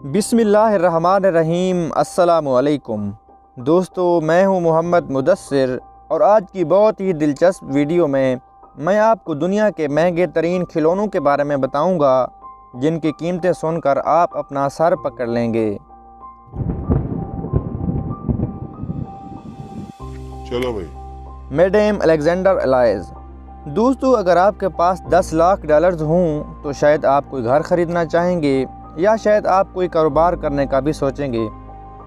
बिस्मिल्लाहिर्रहमानिर्रहीम। अस्सलामुअलैकुम दोस्तों, मैं हूं मोहम्मद मुदस्सिर और आज की बहुत ही दिलचस्प वीडियो में मैं आपको दुनिया के महंगे तरीन खिलौनों के बारे में बताऊंगा, जिनकी कीमतें सुनकर आप अपना सर पकड़ लेंगे। चलो भाई। Madam Alexander allies. दोस्तों, अगर आपके पास 10 लाख डॉलर्स हों तो शायद आप कोई घर ख़रीदना चाहेंगे या शायद आप कोई कारोबार करने का भी सोचेंगे,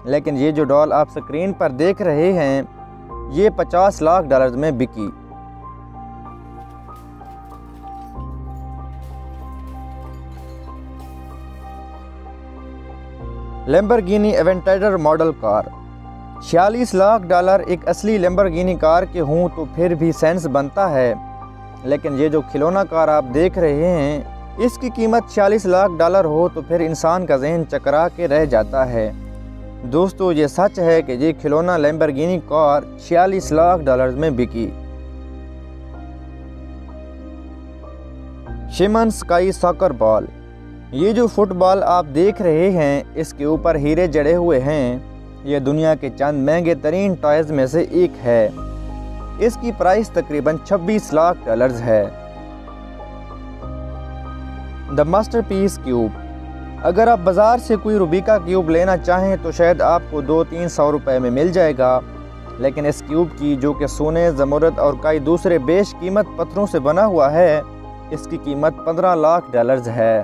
लेकिन ये जो डॉल आप स्क्रीन पर देख रहे हैं ये 50 लाख डॉलर्स में बिकी। Lamborghini Aventador model car. 46 lakh dollar एक असली लैम्बोर्गिनी कार के हों तो फिर भी सेंस बनता है, लेकिन ये जो खिलौना कार आप देख रहे हैं इसकी कीमत 46 लाख डॉलर हो तो फिर इंसान का जहन चकरा के रह जाता है। दोस्तों, ये सच है कि ये खिलौना लैम्बोर्गिनी कार 46 लाख डॉलर में बिकी। शिमन स्काई सॉकर बॉल। ये जो फुटबॉल आप देख रहे हैं इसके ऊपर हीरे जड़े हुए हैं। यह दुनिया के चंद महंगे तरीन टॉयज में से एक है। इसकी प्राइस तकरीबन 26 लाख डॉलर्स है। The masterpiece cube. अगर आप बाज़ार से कोई रूबिका क्यूब लेना चाहें तो शायद आपको 200-300 रुपये में मिल जाएगा, लेकिन इस क्यूब की, जो कि सोने, ज़मरद और कई दूसरे बेशकीमत पत्थरों से बना हुआ है, इसकी कीमत 15 लाख डॉलर्स है।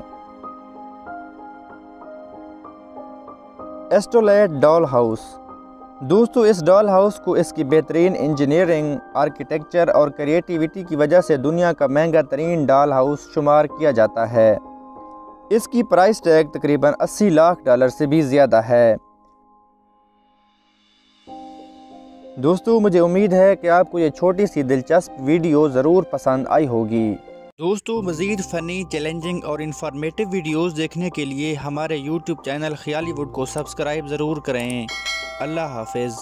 एस्ट्रोलेट डॉल हाउस। दोस्तों, इस डॉल हाउस को इसकी बेहतरीन इंजीनियरिंग, आर्किटेक्चर और क्रिएटिविटी की वजह से दुनिया का महंगा तरीन डॉल हाउस शुमार किया जाता है। इसकी प्राइस टैग तकरीबन 80 लाख डॉलर से भी ज़्यादा है। दोस्तों, मुझे उम्मीद है कि आपको ये छोटी सी दिलचस्प वीडियो ज़रूर पसंद आई होगी। दोस्तों, मज़ीद फ़नी, चैलेंजिंग और इंफॉर्मेटिव वीडियोज़ देखने के लिए हमारे YouTube चैनल ख़यालीवुड को सब्सक्राइब ज़रूर करें। अल्लाह हाफ़िज़।